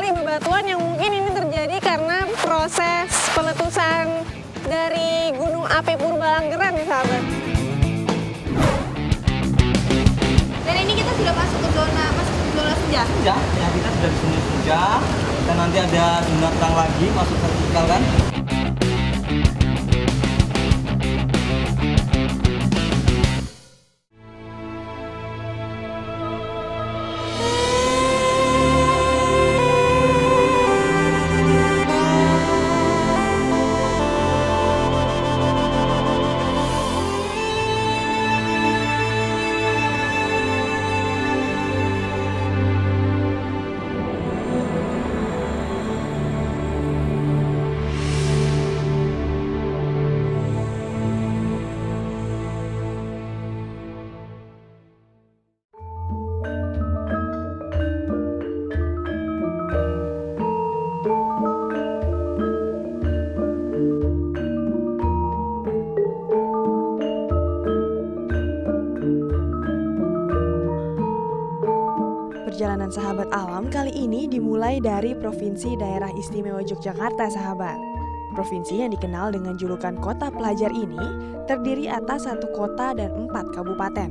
dari bebatuan yang mungkin ini terjadi karena proses peletusan dari Gunung Api Purbalanggeran nih sahabat. Dan ini kita sudah masuk ke zona senja. Ya, kita sudah di zona senja. Dan nanti ada zona terang lagi masuk vertikal kan. Perjalanan sahabat alam kali ini dimulai dari Provinsi Daerah Istimewa Yogyakarta, sahabat. Provinsi yang dikenal dengan julukan Kota Pelajar ini terdiri atas 1 kota dan 4 kabupaten.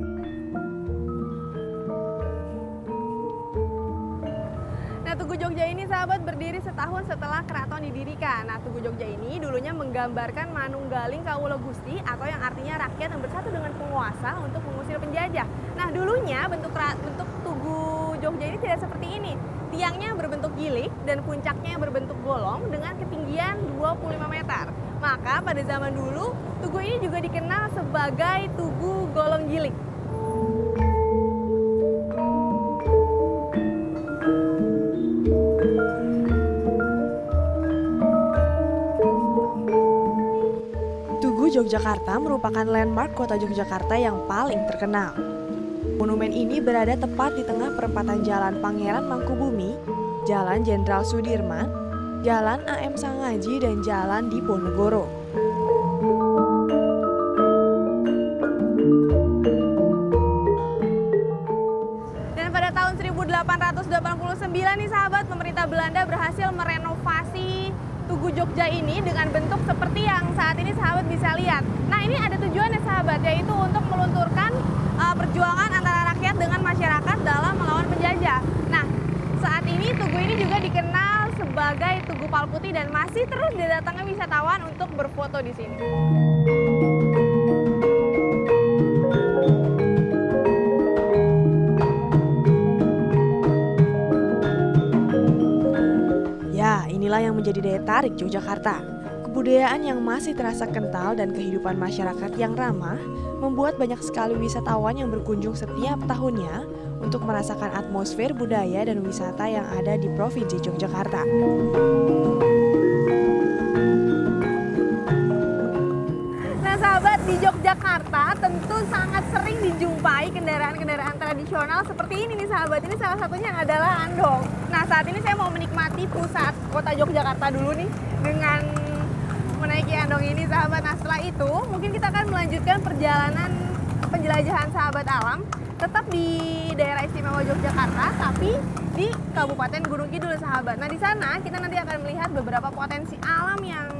Nah, Tugu Jogja ini sahabat berdiri setahun setelah keraton didirikan. Nah, Tugu Jogja ini dulunya menggambarkan Manunggaling Kawula Gusti atau yang artinya rakyat yang bersatu dengan penguasa untuk mengusir penjajah. Nah, dulunya bentuk Tugu Jogja ini tidak seperti ini. Tiangnya berbentuk gilik dan puncaknya berbentuk golong dengan ketinggian 25 meter. Maka pada zaman dulu, tugu ini juga dikenal sebagai Tugu Golong Gilik. Tugu Yogyakarta merupakan landmark kota Yogyakarta yang paling terkenal. Monumen ini berada tepat di tengah perempatan Jalan Pangeran Mangkubumi, Jalan Jenderal Sudirman, Jalan AM Sangaji, dan Jalan Diponegoro. Dan pada tahun 1889 nih sahabat, pemerintah Belanda berhasil merenovasi Tugu Jogja ini dengan bentuk seperti yang saat ini sahabat bisa lihat. Nah, ini ada tujuannya sahabat, yaitu untuk melunturkan perjuangan antara rakyat dengan masyarakat dalam melawan penjajah. Nah, saat ini tugu ini juga dikenal sebagai Tugu Palputi dan masih terus didatangi wisatawan untuk berfoto di sini. Ya, inilah yang menjadi daya tarik Yogyakarta. Kebudayaan yang masih terasa kental dan kehidupan masyarakat yang ramah membuat banyak sekali wisatawan yang berkunjung setiap tahunnya untuk merasakan atmosfer budaya dan wisata yang ada di Provinsi Yogyakarta. Nah sahabat, di Yogyakarta tentu sangat sering dijumpai kendaraan-kendaraan tradisional seperti ini nih sahabat. Ini salah satunya adalah andong. Nah saat ini saya mau menikmati pusat kota Yogyakarta dulu nih dengan menaiki andong ini sahabat. Nah setelah itu mungkin kita akan melanjutkan perjalanan penjelajahan sahabat alam tetap di daerah istimewa Yogyakarta tapi di Kabupaten Gunung Kidul sahabat. Nah di sana kita nanti akan melihat beberapa potensi alam yang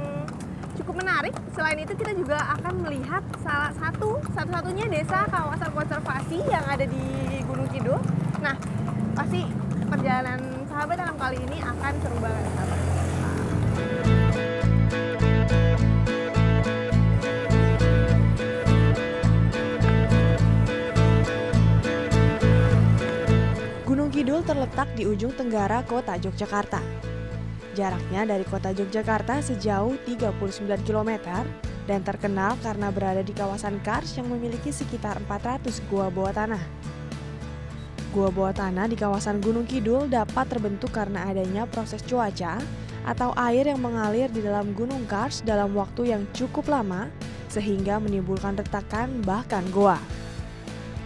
cukup menarik. Selain itu kita juga akan melihat satu-satunya desa kawasan konservasi yang ada di Gunung Kidul. Nah pasti perjalanan sahabat alam kali ini akan seru banget sahabat. Gunung Kidul terletak di ujung tenggara kota Yogyakarta. Jaraknya dari kota Yogyakarta sejauh 39 km dan terkenal karena berada di kawasan Kars yang memiliki sekitar 400 gua bawah tanah. Gua bawah tanah di kawasan Gunung Kidul dapat terbentuk karena adanya proses cuaca atau air yang mengalir di dalam Gunung Kars dalam waktu yang cukup lama sehingga menimbulkan retakan bahkan goa.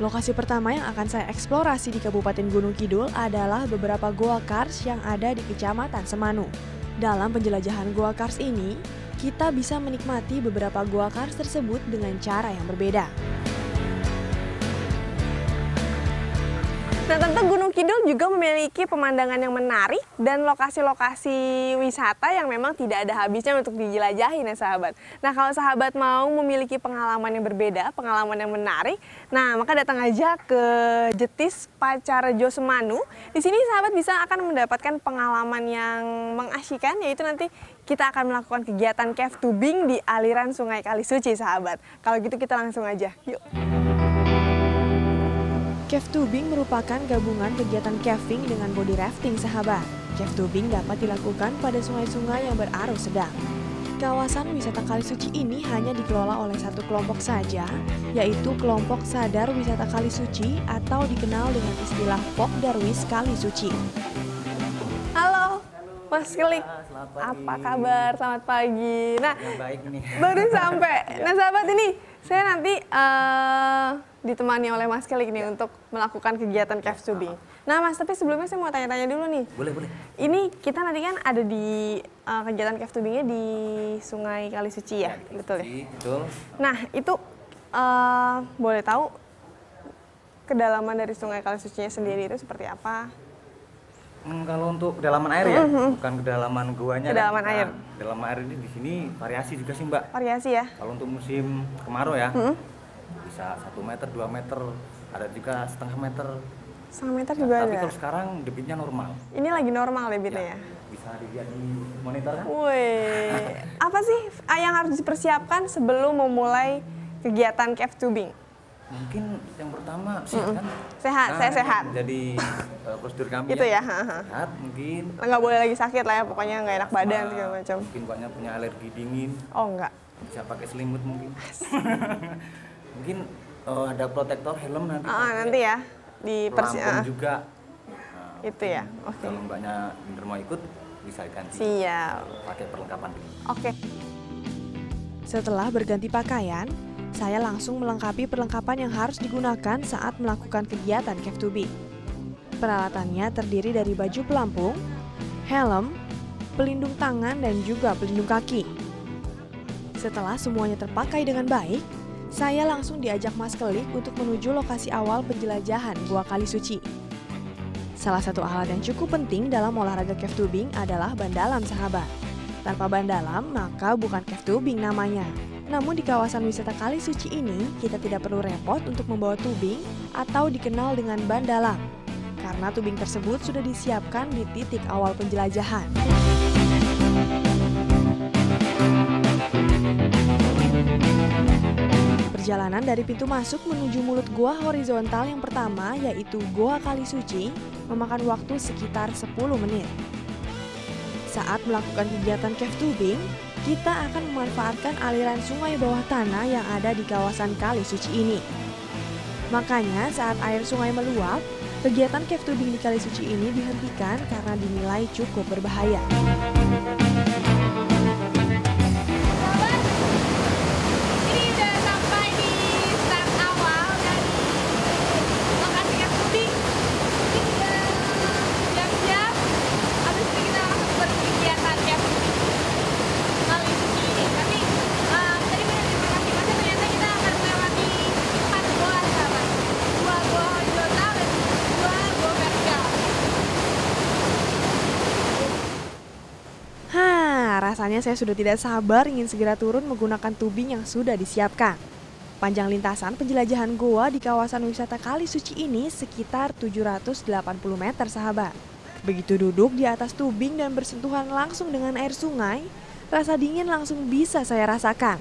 Lokasi pertama yang akan saya eksplorasi di Kabupaten Gunung Kidul adalah beberapa goa kars yang ada di Kecamatan Semanu. Dalam penjelajahan goa kars ini, kita bisa menikmati beberapa goa kars tersebut dengan cara yang berbeda. Dan tentu Gunung Kidul juga memiliki pemandangan yang menarik dan lokasi-lokasi wisata yang memang tidak ada habisnya untuk dijelajahi nih sahabat. Nah kalau sahabat mau memiliki pengalaman yang berbeda, pengalaman yang menarik, nah maka datang aja ke Jetis Pacarejo Semanu. Di sini sahabat bisa akan mendapatkan pengalaman yang mengasyikkan, yaitu nanti kita akan melakukan kegiatan cave tubing di aliran Sungai Kalisuci sahabat. Kalau gitu kita langsung aja, yuk. Cave tubing merupakan gabungan kegiatan caving dengan body rafting sahabat. Cave tubing dapat dilakukan pada sungai-sungai yang berarus sedang. Kawasan wisata Kalisuci ini hanya dikelola oleh satu kelompok saja, yaitu kelompok Sadar Wisata Kalisuci atau dikenal dengan istilah Pok Darwis Kalisuci. Halo, Mas Kelik. Selamat pagi. Apa kabar? Selamat pagi. Nah, Yang baik nih. baru sampai. Nah sahabat, ini saya nanti ditemani oleh Mas Kelik nih untuk melakukan kegiatan cave tubing. Nah Mas, tapi sebelumnya saya mau tanya-tanya dulu nih. Boleh. Ini kita nanti kan ada di kegiatan cave tubingnya di Sungai Kalisuci ya, betul ya? Betul. Nah itu boleh tahu kedalaman dari Sungai Kalisucinya sendiri itu seperti apa? Kalau untuk kedalaman air ya, bukan kedalaman guanya. Kedalaman kan. air. Kedalaman air ini di sini variasi juga sih Mbak. Variasi ya? Kalau untuk musim kemarau ya, bisa 1 meter, 2 meter, ada juga setengah meter. Setengah meter juga Tapi ada? kalau sekarang debitnya normal. Ini lagi normal debitnya ya? Bisa dilihat di monitor kan? Wih, apa sih yang harus dipersiapkan sebelum memulai kegiatan cave tubing? Mungkin yang pertama sehat kan? Sehat, saya sehat. Jadi prosedur kami Gitu ya? sehat mungkin. Nggak boleh lagi sakit lah ya, pokoknya nggak enak badan Sama segala macam. Mungkin banyak punya alergi dingin, Oh enggak. bisa pakai selimut mungkin. Mungkin ada protektor helm nanti. Nanti ya Pelampung juga. Nah, Itu ya. Oke. kalau mbaknya bener mau ikut bisa ganti. Siap. Pakai perlengkapan dulu. Oke. Setelah berganti pakaian, saya langsung melengkapi perlengkapan yang harus digunakan saat melakukan kegiatan cave tubing. Peralatannya terdiri dari baju pelampung, helm, pelindung tangan, dan juga pelindung kaki. Setelah semuanya terpakai dengan baik, saya langsung diajak Mas Kelik untuk menuju lokasi awal penjelajahan Gua Kalisuci. Salah satu alat yang cukup penting dalam olahraga cave tubing adalah ban dalam sahabat. Tanpa ban dalam, maka bukan cave tubing namanya. Namun di kawasan wisata Kalisuci ini, kita tidak perlu repot untuk membawa tubing atau dikenal dengan ban dalam. Karena tubing tersebut sudah disiapkan di titik awal penjelajahan. Perjalanan dari pintu masuk menuju mulut gua horizontal yang pertama, yaitu Gua Kalisuci, memakan waktu sekitar 10 menit. Saat melakukan kegiatan cave tubing, kita akan memanfaatkan aliran sungai bawah tanah yang ada di kawasan Kalisuci ini. Makanya saat air sungai meluap, kegiatan cave tubing di Kalisuci ini dihentikan karena dinilai cukup berbahaya. Ini udah sampai di start awal dari lokasi cave tubing. Ini udah siap-siap. Habis ini kita langsung berkegiatan cave tubing Kalisuci ini. Tapi tadi banyak informasi masih ternyata kita akan melewati 4 goa sahabat. 2 goa horizontal dan 2 goa vertikal. Rasanya saya sudah tidak sabar ingin segera turun menggunakan tubing yang sudah disiapkan. Panjang lintasan penjelajahan goa di kawasan wisata Kalisuci ini sekitar 780 meter sahabat. Begitu duduk di atas tubing dan bersentuhan langsung dengan air sungai, rasa dingin langsung bisa saya rasakan.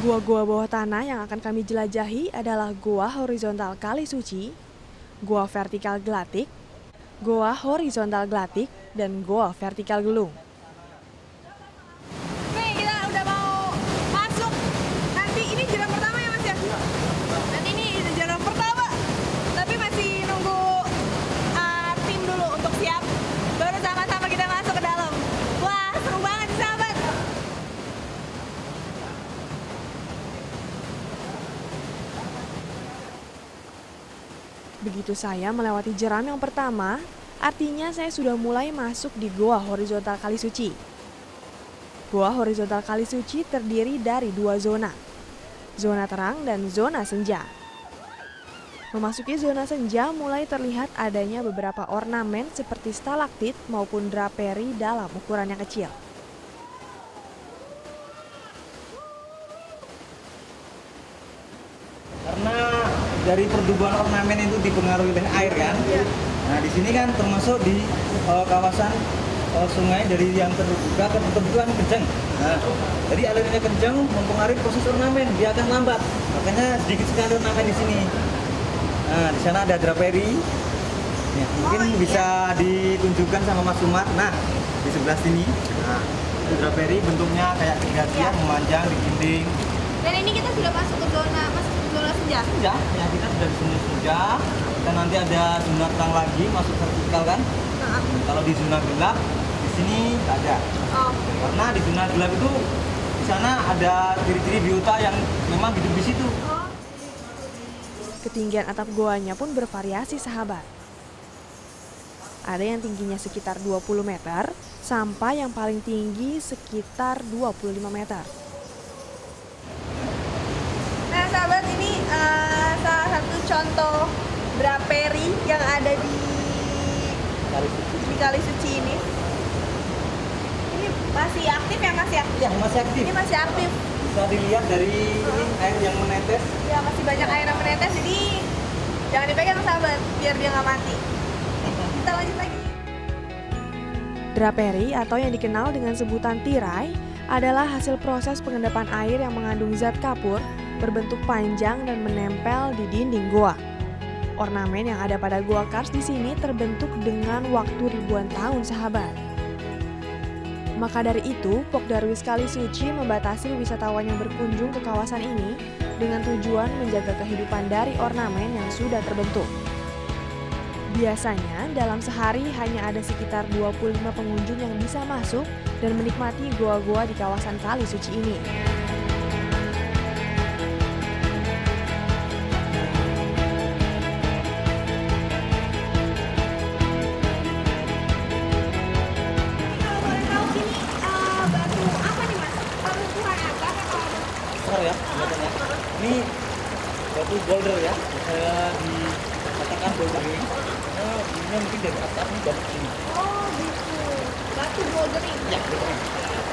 Gua-gua bawah tanah yang akan kami jelajahi adalah Gua Horizontal Kalisuci, Gua Vertikal Gelatik, Gua Horizontal Gelatik, dan Gua Vertikal Gelung. Nih kita udah mau masuk. Nanti ini jalan pertama ya Mas ya? Nanti ini jalan pertama. Tapi masih nunggu tim dulu untuk siap. Baru sama-sama kita masuk ke dalam. Wah seru banget sahabat. Begitu saya melewati jeram yang pertama, artinya saya sudah mulai masuk di Gua Horizontal Kalisuci. Gua horizontal Kali Suci terdiri dari 2 zona. Zona terang dan zona senja. Memasuki zona senja mulai terlihat adanya beberapa ornamen seperti stalaktit maupun draperi dalam ukuran yang kecil. Karena dari pertumbuhan ornamen itu dipengaruhi oleh air kan. Nah di sini kan termasuk di kawasan sungai dari yang terbuka ke tertutup itu kan kencang. Nah, jadi alirnya kencang mempengaruhi proses ornamen, dia akan lambat. Makanya sedikit sekali ornamen di sini. Nah di sana ada draperi. Ya, mungkin bisa ditunjukkan sama Mas Umar. Nah di sebelah sini. Nah itu draperi bentuknya kayak gergajian memanjang di dinding. Dan ini kita sudah masuk ke zona senja. Senja, ya kita sudah di zona senja. Dan nanti ada zona terang lagi masuk vertikal kan. Kalau di zona gelap di sini nggak ada. Karena di zona gelap itu di sana ada ciri-ciri biota yang memang hidup di situ. Ketinggian atap goanya pun bervariasi sahabat. Ada yang tingginya sekitar 20 meter sampai yang paling tinggi sekitar 25 meter. Nah sahabat, ini salah satu contoh draperi yang ada di Kali Suci ini. Ini masih aktif ya Mas ya? Ya masih aktif. Ini masih aktif. Bisa dilihat dari air yang menetes. Ya masih banyak air yang menetes, jadi jangan dipegang sahabat biar dia nggak mati. Kita lanjut lagi. Draperi atau yang dikenal dengan sebutan tirai adalah hasil proses pengendapan air yang mengandung zat kapur berbentuk panjang dan menempel di dinding goa. Ornamen yang ada pada Goa Kars di sini terbentuk dengan waktu ribuan tahun sahabat. Maka dari itu, Pok Darwis Kali Suci membatasi wisatawan yang berkunjung ke kawasan ini dengan tujuan menjaga kehidupan dari ornamen yang sudah terbentuk. Biasanya dalam sehari hanya ada sekitar 25 pengunjung yang bisa masuk dan menikmati goa-goa di kawasan Kali Suci ini. Ya, ini batu boulder ya, saya dikatakan boulder ini. Ini mungkin dari atas ini batu ini. Oh gitu, batu boulder ini. Ya, betul.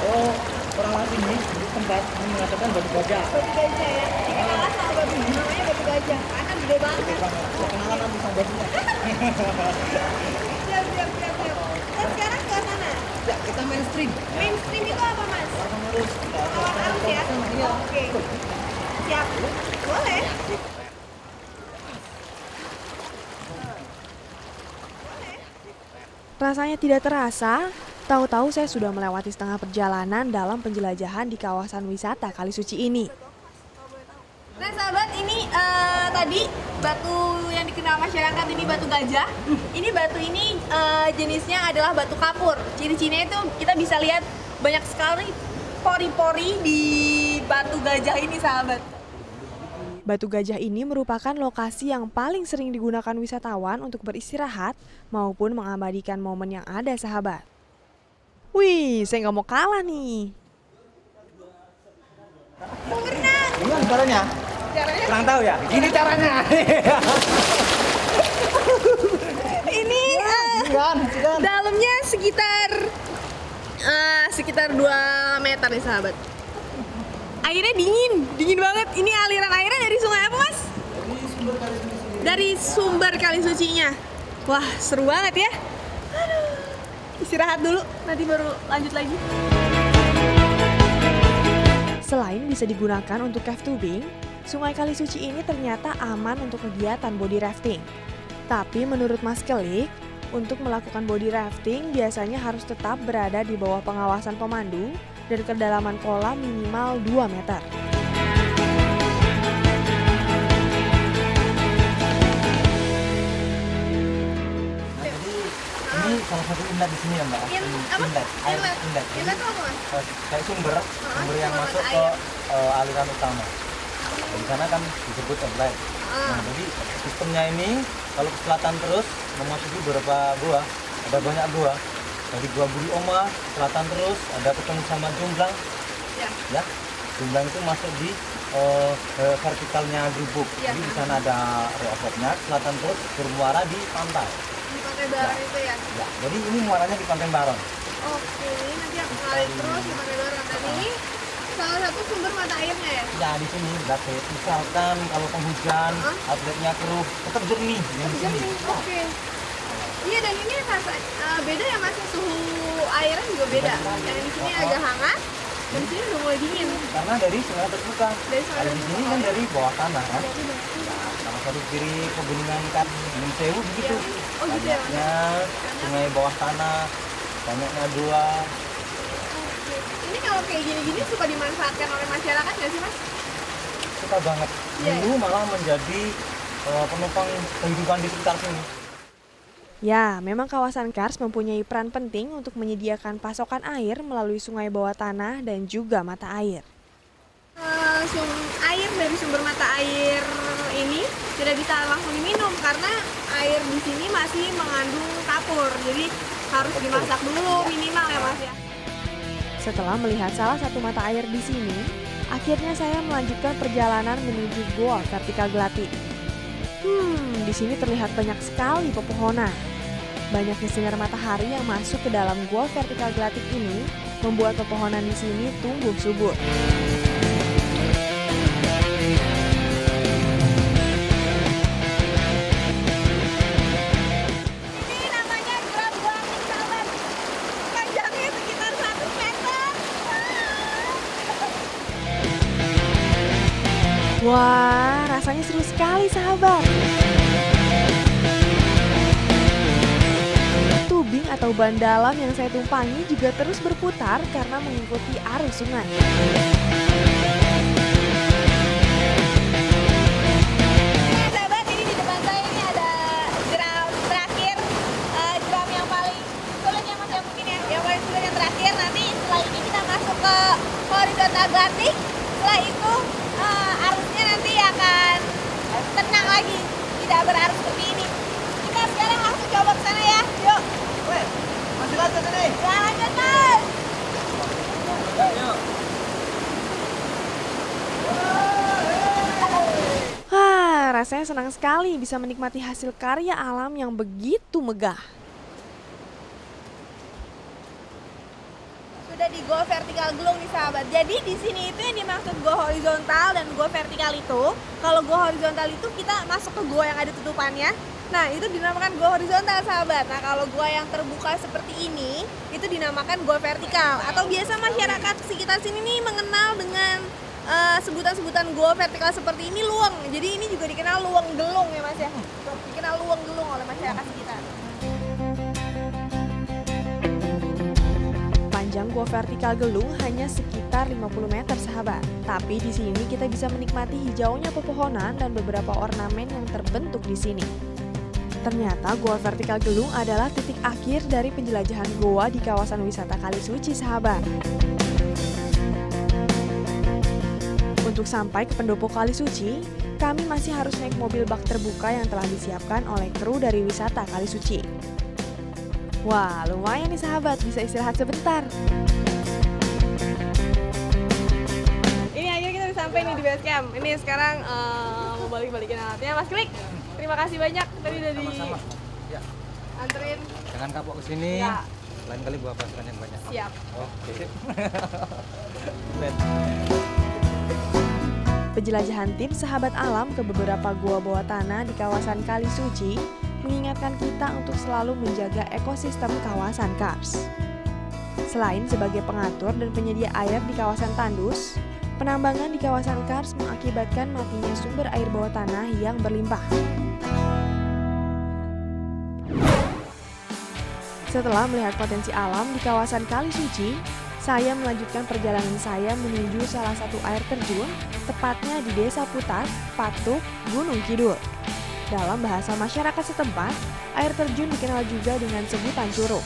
Oh, orang sini di tempat ini mengatakan batu gajah. Batu gajah ya, ini malah sama batu namanya batu gajah, karena gede banget. Kenalan nanti sama batunya. Siap. Dan sekarang ke sana. Ya, kita mainstream. Mainstream itu apa Mas? Warna arus. Awal arus ya? Oke. Siap. Boleh. Rasanya tidak terasa, tahu-tahu saya sudah melewati setengah perjalanan dalam penjelajahan di kawasan wisata Kali Suci ini. Nah sahabat, ini tadi batu yang dikenal masyarakat ini batu gajah. Ini batu ini jenisnya adalah batu kapur. Ciri-cirinya itu kita bisa lihat banyak sekali pori-pori di batu gajah ini sahabat. Batu gajah ini merupakan lokasi yang paling sering digunakan wisatawan untuk beristirahat maupun mengabadikan momen yang ada sahabat. Wih, saya nggak mau kalah nih. Mau berenang. Gimana caranya? Caranya? Kurang tahu ya? Gini caranya. Ini dalamnya sekitar 2 meter nih sahabat. Airnya dingin banget. Ini aliran airnya dari sungai apa Mas? Dari sumber Kali Sucinya. Wah seru banget ya. Aduh, istirahat dulu, nanti baru lanjut lagi. Selain bisa digunakan untuk cave tubing, Sungai Kali Suci ini ternyata aman untuk kegiatan body rafting. Tapi menurut Mas Kelik, untuk melakukan body rafting biasanya harus tetap berada di bawah pengawasan pemandu dan kedalaman kolam minimal 2 meter. Ini salah satu inlet di sini ya Mbak. Inlet, air inlet. Inlet itu apa Mas? Kayak sumber yang masuk ke aliran utama. Di sana kan disebut inlet. Nah, jadi sistemnya ini kalau ke selatan terus memasuki beberapa gua, ada banyak gua. dari Gua Buri Oma, selatan terus ada ketemu sama Jomblang. Ya, Jomblang itu masuk di vertikalnya Gubuk. Ya. Jadi di sana ada reokopnya, selatan terus bermuara di pantai. Di Pantai Baron itu ya? Ya, jadi ini muaranya di Pantai Baron. Oke, ini nanti aku ngalir terus di Pantai Baron. Dan ini salah satu sumber mata airnya ya? Ya, di sini berarti misalkan kalau penghujan, outletnya keruh, tetap jernih. Yang di sini. Jernih, oke. Iya, dan ini rasa beda ya Mas, suhu airnya juga beda. Yang di sini agak hangat, dan di sini udah mulai dingin. Karena dari sungai terbuka. Dari sungai Kalau di sini kan dari bawah tanah kan. Nah, sama satu kiri pegunungan kan Gunung Sewu begitu. Oh gitu ya, Mas? Banyaknya sungai bawah tanah, banyaknya gua. Oke. Ini kalau kayak gini-gini suka dimanfaatkan oleh masyarakat nggak sih Mas? Suka banget. Iya, Dulu malah menjadi penumpang kehidupan di sekitar sini. Ya, memang kawasan Kars mempunyai peran penting untuk menyediakan pasokan air melalui sungai bawah tanah dan juga mata air. Air dari sumber mata air ini tidak bisa langsung diminum karena air di sini masih mengandung kapur, jadi harus dimasak dulu minimal ya Mas ya. Setelah melihat salah satu mata air di sini, akhirnya saya melanjutkan perjalanan menuju Goa Vertikal Gelatik. Di sini terlihat banyak sekali pepohonan. Banyaknya sinar matahari yang masuk ke dalam Goa Vertikal Gelatik ini membuat pepohonan di sini tumbuh subur. Ini namanya Jeram Gelatik sahabat. Panjangnya sekitar 1 meter. Wah, rasanya seru sekali sahabat. Tubing atau ban dalam yang saya tumpangi juga terus berputar karena mengikuti arus sungai. Nah sahabat, ini di depan saya ini ada jeram terakhir, jeram yang paling sulit ya Mas ya mungkin ya. Yang paling sulit yang terakhir, nanti setelah ini kita masuk ke horizontal gelatik. Setelah itu arusnya nanti akan tenang lagi, tidak berarus seperti ini. Kita sekarang langsung coba ke sana ya, yuk. Masih lanjut ini. Ya lanjut Mas. Yuk. Rasanya senang sekali bisa menikmati hasil karya alam yang begitu megah. Sudah di Goa Vertikal Gelung nih sahabat. Jadi di sini itu yang dimaksud Goa horizontal dan Goa vertikal itu, kalau Goa horizontal itu kita masuk ke goa yang ada tutupannya. Nah, itu dinamakan goa horizontal sahabat. Nah, kalau goa yang terbuka seperti ini, itu dinamakan goa vertikal. Atau biasa masyarakat sekitar sini nih mengenal dengan sebutan-sebutan goa vertikal seperti ini luweng. Jadi ini juga dikenal luweng gelung ya Mas ya. Dikenal luweng gelung oleh masyarakat sekitar. Panjang Goa Vertikal Gelung hanya sekitar 50 meter sahabat. Tapi di sini kita bisa menikmati hijaunya pepohonan dan beberapa ornamen yang terbentuk di sini. Ternyata Goa Vertikal Gelung adalah titik akhir dari penjelajahan goa di kawasan wisata Kalisuci sahabat. Untuk sampai ke pendopo Kalisuci, kami masih harus naik mobil bak terbuka yang telah disiapkan oleh kru dari wisata Kalisuci. Wah, lumayan nih sahabat, bisa istirahat sebentar. Ini akhirnya kita udah sampai nih di base camp. Ini sekarang mau balik-balikin alatnya. Mas Klik, terima kasih banyak tadi udah Sama-sama. Ya. anterin. Jangan kapok ke sini. Ya. Lain kali bawa pasukan yang banyak. Siap. Oke. Penjelajahan tim sahabat alam ke beberapa gua bawah tanah di kawasan Kalisuci mengingatkan kita untuk selalu menjaga ekosistem kawasan Kars. Selain sebagai pengatur dan penyedia air di kawasan tandus, penambangan di kawasan Kars mengakibatkan matinya sumber air bawah tanah yang berlimpah. Setelah melihat potensi alam di kawasan Kalisuci, saya melanjutkan perjalanan saya menuju salah satu air terjun, tepatnya di Desa Putat, Patuk, Gunung Kidul. Dalam bahasa masyarakat setempat, air terjun dikenal juga dengan sebutan curug.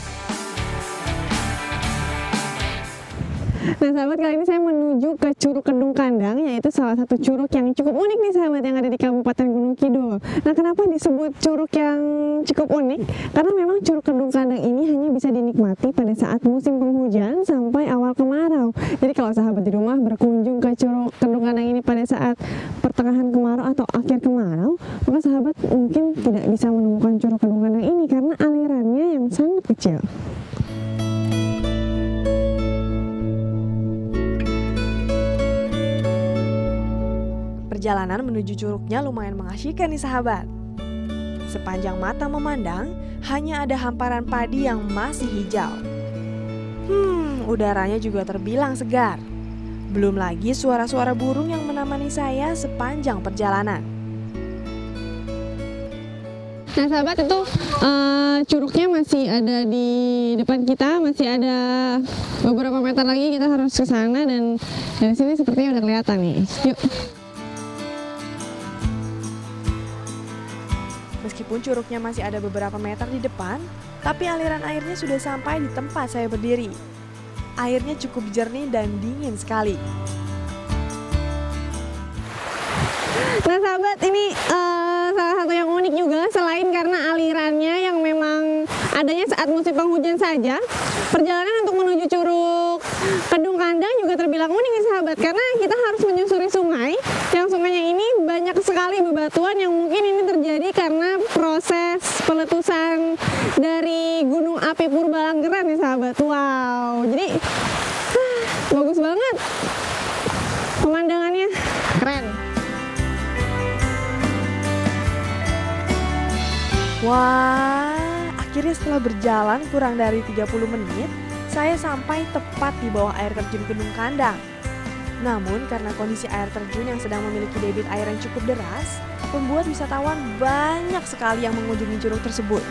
Nah sahabat, kali ini saya menuju ke Curug Kedung Kandang, yaitu salah satu curug yang cukup unik nih sahabat, yang ada di Kabupaten Gunung Kidul. Nah kenapa disebut curug yang cukup unik? Karena memang Curug Kedung Kandang ini hanya bisa dinikmati pada saat musim penghujan sampai awal kemarau. Jadi kalau sahabat di rumah berkunjung ke Curug Kedung Kandang ini pada saat pertengahan kemarau atau akhir kemarau, maka sahabat mungkin tidak bisa menemukan Curug Kedung Kandang ini karena alirannya yang sangat kecil. Perjalanan menuju curugnya lumayan mengasyikkan nih sahabat. Sepanjang mata memandang, hanya ada hamparan padi yang masih hijau. Udaranya juga terbilang segar. Belum lagi suara-suara burung yang menemani saya sepanjang perjalanan. Nah sahabat, itu curugnya masih ada di depan kita, masih ada beberapa meter lagi kita harus ke sana, dan dari sini sepertinya udah kelihatan nih. Yuk. Meskipun curugnya masih ada beberapa meter di depan, tapi aliran airnya sudah sampai di tempat saya berdiri. Airnya cukup jernih dan dingin sekali. Nah sahabat, ini salah satu yang unik juga, selain karena alirannya yang memang adanya saat musim penghujan saja, perjalanan untuk menuju Curug Kedung Kandang juga terbilang unik nih sahabat, karena kita harus menyusuri sungai, yang sungainya ini banyak sekali bebatuan yang mungkin ini terjadi karena proses peletusan dari Gunung Api Purbalanggeran nih sahabat. Wow, jadi bagus banget pemandangannya, keren. Wah, akhirnya setelah berjalan kurang dari 30 menit, saya sampai tepat di bawah air terjun Kedung Kandang. Namun karena kondisi air terjun yang sedang memiliki debit air yang cukup deras, membuat wisatawan banyak sekali yang mengunjungi curug tersebut.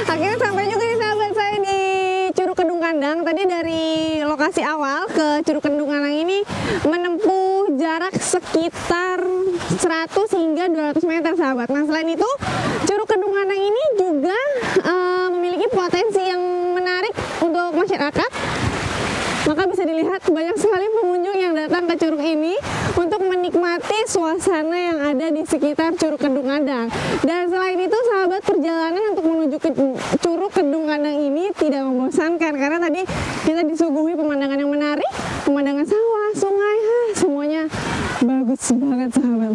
Akhirnya sampai juga nih sahabat, saya di Curug Kedung Kandang. Tadi dari lokasi awal ke Curug Kedung Kandang ini menempuh jarak sekitar 100 hingga 200 meter sahabat. Nah selain itu, Curug Kedung Kandang ini juga memiliki potensi yang menarik untuk masyarakat. Maka bisa dilihat banyak sekali pengunjung yang datang ke curug ini untuk menikmati suasana yang ada di sekitar Curug Kedung Kandang. Dan selain itu sahabat, perjalanan untuk menuju ke Curug Kedung Kandang ini tidak membosankan, karena tadi kita disuguhi pemandangan yang menarik, pemandangan sawah, sungai, semuanya bagus banget sahabat.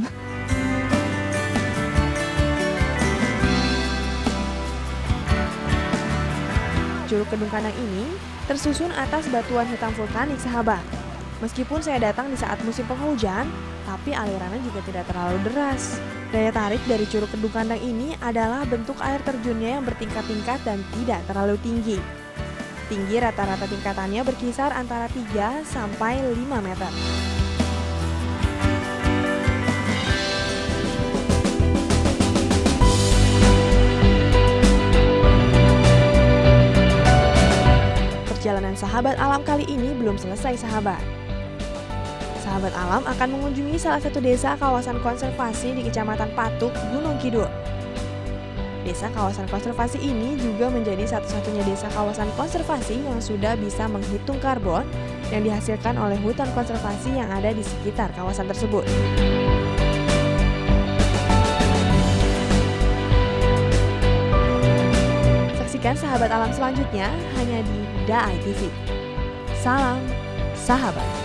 Curug Kedung Kandang ini tersusun atas batuan hitam vulkanik sahabat. Meskipun saya datang di saat musim penghujan, tapi alirannya juga tidak terlalu deras. Daya tarik dari Curug Kedung Kandang ini adalah bentuk air terjunnya yang bertingkat-tingkat dan tidak terlalu tinggi. Tinggi rata-rata tingkatannya berkisar antara 3 sampai 5 meter. Perjalanan sahabat alam kali ini belum selesai sahabat. Sahabat alam akan mengunjungi salah satu desa kawasan konservasi di Kecamatan Patuk, Gunung Kidul. Desa kawasan konservasi ini juga menjadi satu-satunya desa kawasan konservasi yang sudah bisa menghitung karbon yang dihasilkan oleh hutan konservasi yang ada di sekitar kawasan tersebut. Saksikan sahabat alam selanjutnya hanya di DAI TV. Salam sahabat.